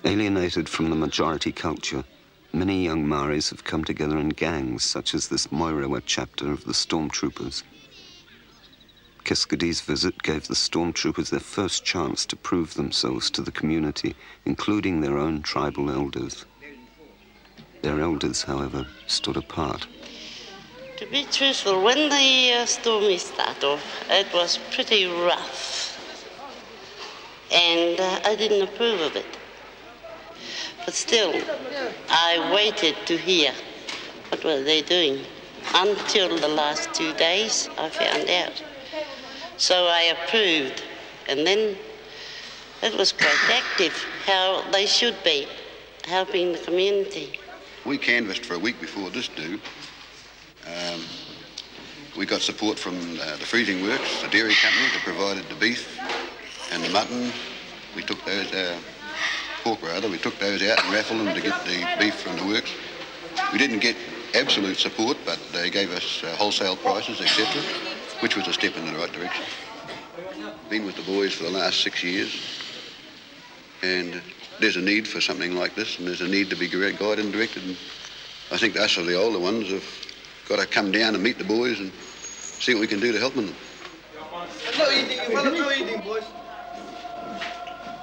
Alienated from the majority culture, many young Maoris have come together in gangs, such as this Moirewa chapter of the Stormtroopers. KLaST's visit gave the Stormtroopers their first chance to prove themselves to the community, including their own tribal elders. Their elders, however, stood apart. To be truthful, when the stormy started off, it was pretty rough. And I didn't approve of it. But still, I waited to hear what were they doing. Until the last 2 days, I found out. So I approved. And then it was quite active, how they should be, helping the community. We canvassed for a week before this due. We got support from the freezing works, the dairy company that provided the beef and the mutton. We took those, pork rather, we took those out and raffled them to get the beef from the works. We didn't get absolute support, but they gave us wholesale prices, etc., which was a step in the right direction. Been with the boys for the last 6 years, and there's a need for something like this, and there's a need to be guided and directed. And I think us, or the older ones, have got to come down and meet the boys and see what we can do to help them. No eating, boys.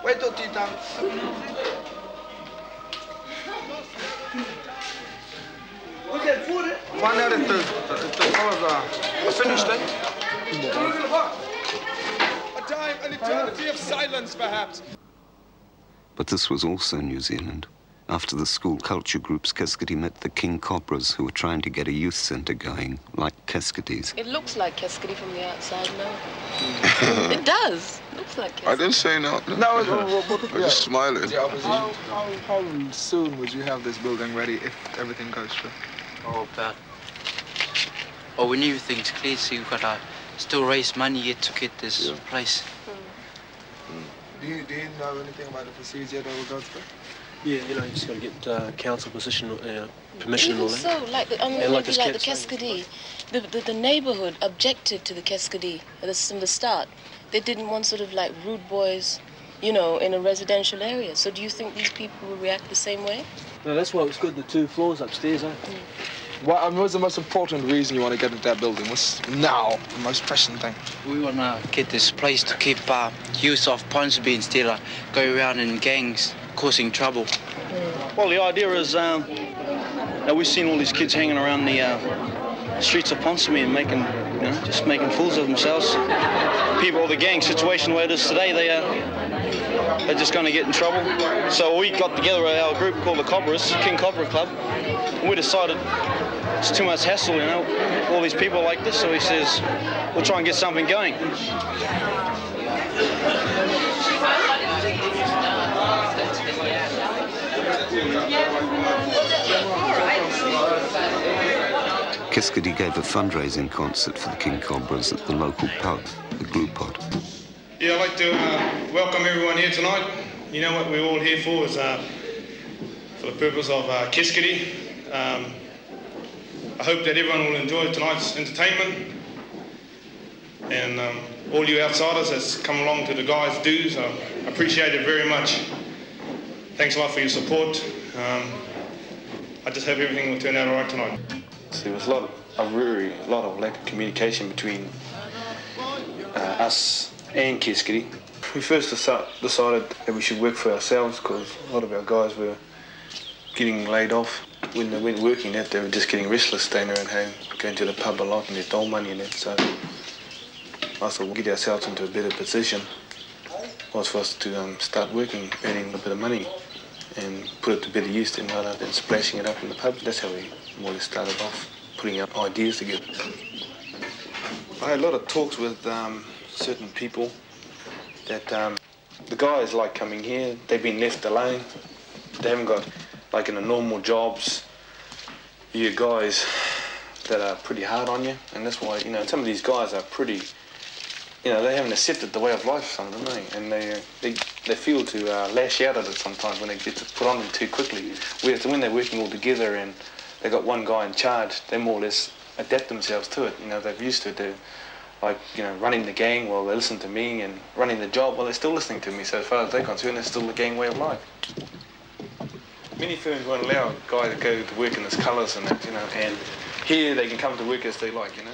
Wait till tea time. Find out if the fellas are finished then. An eternity of silence, perhaps. But this was also New Zealand. After the school culture groups, KLaST met the King Cobras, who were trying to get a youth centre going, like KLaST's. It looks like KLaST from the outside now. It does. It looks like KLaST. I didn't say no. I'm just smiling. How soon would you have this building ready if everything goes through? When everything's clear, so you've got to still raise money yet to get this place. Do you know anything about the procedure that will go through? Yeah, you just got to get council permission and all that. So, like the KLaST, the neighbourhood objected to the KLaST from the start. They didn't want sort of like rude boys, in a residential area. So do you think these people will react the same way? No, that's why it was good, the 2 floors upstairs, What was the most important reason you want to get into that building? What's now the most pressing thing? We want to get this place to keep youth off Ponsonby instead of go around in gangs causing trouble. Well, the idea is we've seen all these kids hanging around the streets of Ponsonby and just making fools of themselves. People, the gang situation where it is today, they're just going to get in trouble. So we got together our group called the Cobras, King Cobra Club, and we decided it's too much hassle, all these people like this, so he says, we'll try and get something going. KLaST gave a fundraising concert for the King Cobras at the local pub, the Glue Pot. Yeah, I'd like to welcome everyone here tonight. You know what we're all here for is for the purpose of KLaST. I hope that everyone will enjoy tonight's entertainment. And all you outsiders that's come along to the guys' dues, I appreciate it very much. Thanks a lot for your support. I just hope everything will turn out all right tonight. There was a lot of lack of communication between us and KLaST. We first decided that we should work for ourselves because a lot of our guys were getting laid off. When they weren't working that, they were just getting restless, staying around home, going to the pub a lot and their dole money and that. So I thought we'll get ourselves into a better position was for us to start working, earning a bit of money and put it to better use rather than splashing it up in the pub. That's how we more or less started off, putting our ideas together. I had a lot of talks with certain people that the guys like coming here, they've been left alone. They haven't got, like in the normal jobs, you get guys that are pretty hard on you, and that's why, some of these guys are pretty, they haven't accepted the way of life, some of them, and they feel to lash out at it sometimes when it gets put on them too quickly. Whereas when they're working all together and they've got one guy in charge, they more or less adapt themselves to it. They're used to it. Running the gang, well, they listen to me, and running the job, well, they're still listening to me. So as far as they're concerned, it's still the gang way of life. Many firms won't allow a guy to go to work in his colours and that, you know, and here they can come to work as they like, you know.